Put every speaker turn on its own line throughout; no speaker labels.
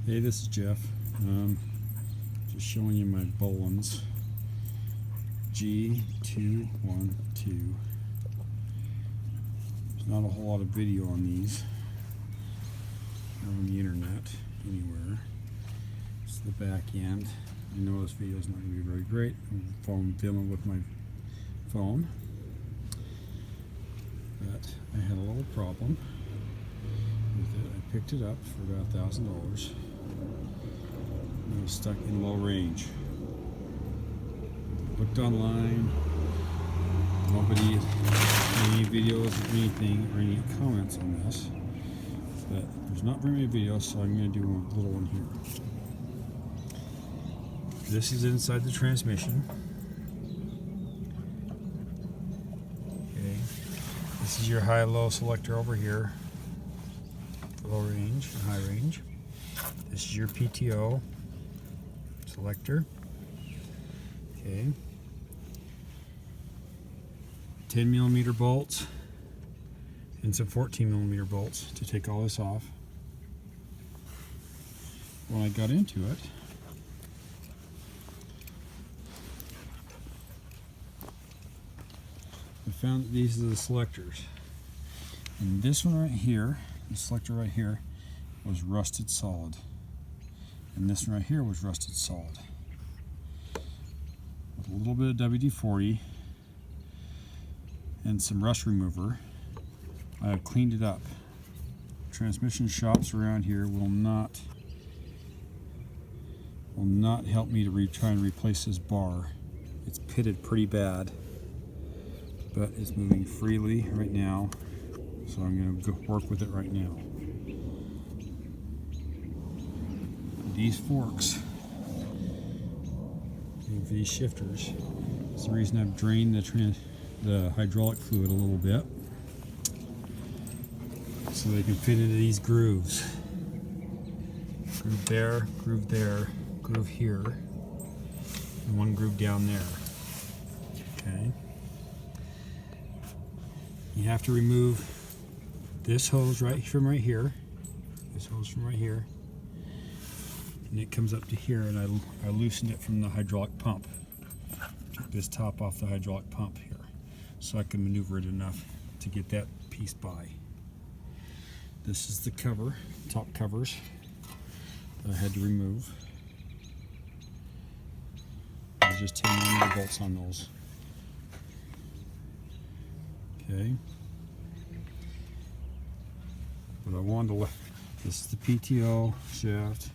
Hey, this is Jeff. Just showing you my Bolens g212. There's not a whole lot of video on these on the internet anywhere. It's the back end. I know this video is not going to be very great. I'm dealing with my phone, but I had a little problem with it. I picked it up for about $1,000. It was stuck in low range. Looked online, nobody had any videos or anything or any comments on this, but there's not very many videos, so I'm going to do a little one here. This is inside the transmission. Okay, this is your high-low selector over here, low range and high range. This is your PTO selector. Okay, 10mm bolts and some 14mm bolts to take all this off. When I got into it, I found that these are the selectors, and this one right here, the selector right here, was rusted solid, and this one right here was rusted solid. With a little bit of WD-40 and some rust remover, I have cleaned it up. Transmission shops around here will not help me to try and replace this bar. It's pitted pretty bad, but it's moving freely right now, so I'm going to go work with it right now. These forks, these shifters, is the reason I've drained the hydraulic fluid a little bit, so they can fit into these grooves. Groove there, groove here, and one groove down there. Okay. You have to remove this hose from right here, and it comes up to here, and I loosened it from the hydraulic pump. Took this top off the hydraulic pump here, so I can maneuver it enough to get that piece by. This is the cover, top covers that I had to remove. There's just 10mm bolts on those. Okay. But I wanted to this is the PTO shaft.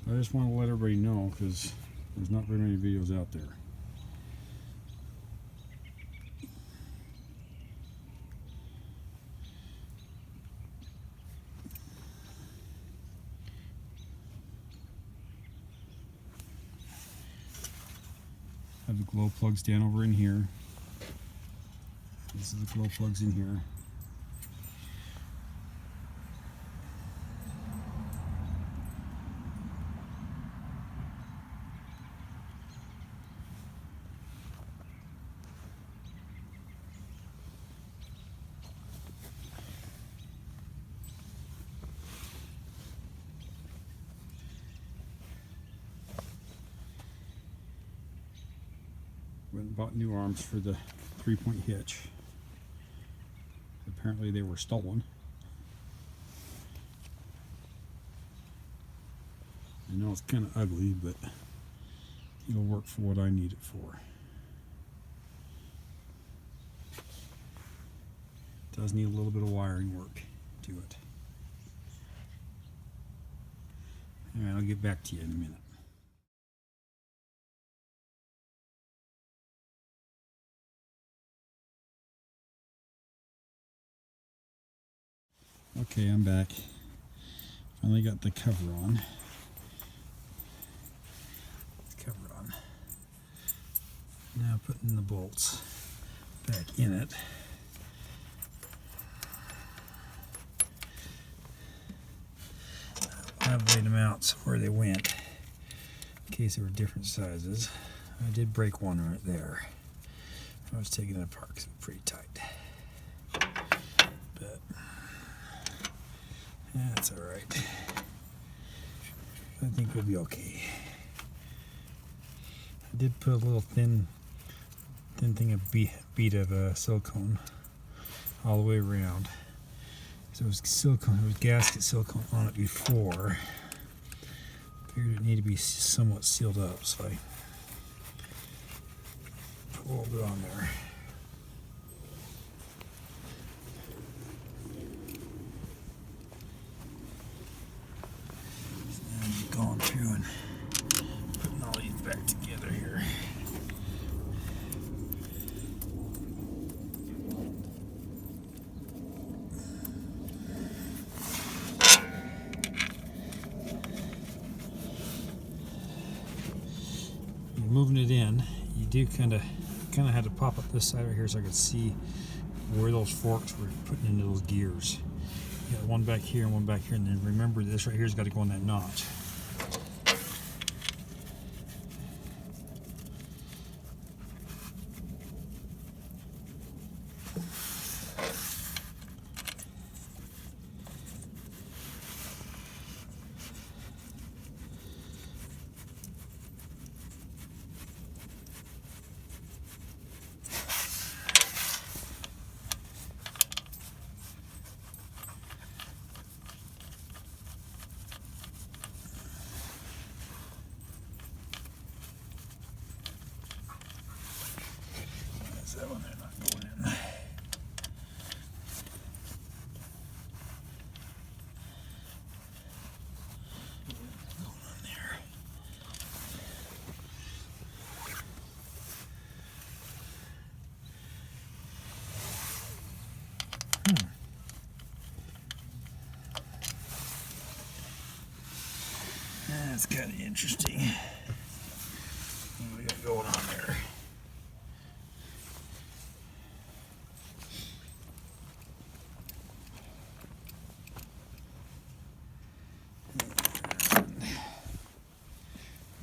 I just want to let everybody know, because there's not very many videos out there. I have the glow plugs down over in here. This is the glow plugs in here. Went and bought new arms for the 3-point hitch. Apparently they were stolen. I know it's kind of ugly, but it'll work for what I need it for. It does need a little bit of wiring work to it. Alright, I'll get back to you in a minute. Okay, I'm back. Finally got the cover on. Now putting the bolts back in it. I've laid them out where they went in case they were different sizes. I did break one right there. I was taking it apart because it was pretty tight. But that's all right. I think we'll be okay. I did put a little thin thing of bead of silicone all the way around. So it was silicone, it was gasket silicone on it before. Figured it needed to be somewhat sealed up, so I put a little bit on there. So now I'm going through and putting all these back together here. Moving it in, you do kind of had to pop up this side right here so I could see where those forks were putting into those gears. You got one back here and one back here, and then remember this right here's got to go in that notch. That one there not going in. Going on there. That's kind of interesting. What we got going on there?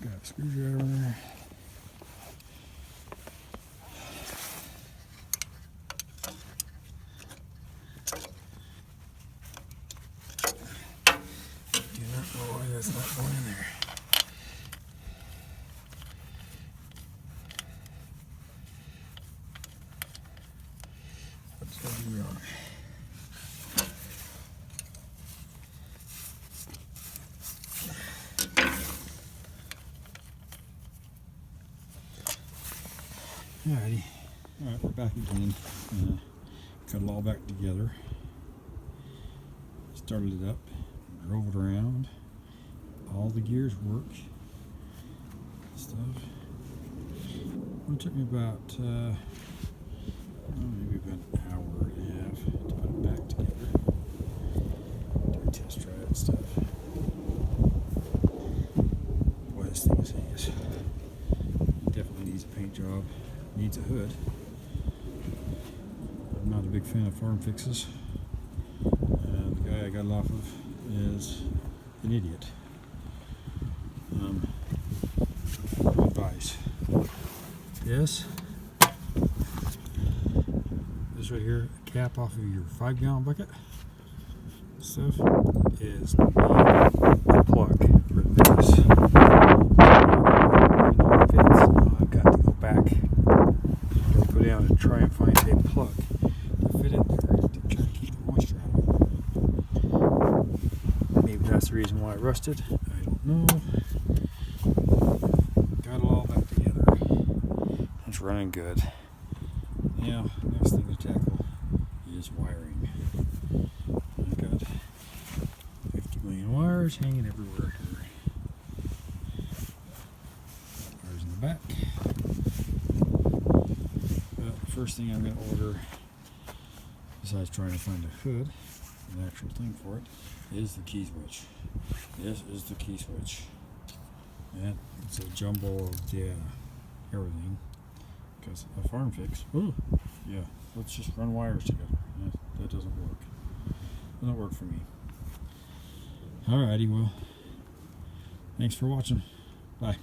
Got a screwdriver there. Do not know why that's not going in there. What did I do wrong? Alrighty, alright, we're back again. Cut it all back together. Started it up, drove it around. All the gears work. Stuff. It took me about maybe about an hour and a half to put it back together. Do a test drive and stuff. Boy, this thing is hideous. Definitely needs a paint job. Needs a hood. I'm not a big fan of farm fixes. The guy I got it off of is an idiot. Advice. This right here, a cap off of your 5-gallon bucket stuff is not a plug for this. I've got to go back, go down and try and find a plug to fit in there to try and keep the moisture out. Maybe that's the reason why it rusted. I don't know. Got it all back together. It's running good. Now, next thing to tackle is wiring. I've got 50 million wires hanging everywhere here. Wires in the back. But the first thing I'm going to order, besides trying to find a hood, an actual thing for it, is the key switch. This is the key switch. And it's a jumble of everything. Because a farm fix, yeah, let's just run wires together. That doesn't work. Doesn't work for me. Alrighty, well, thanks for watching. Bye.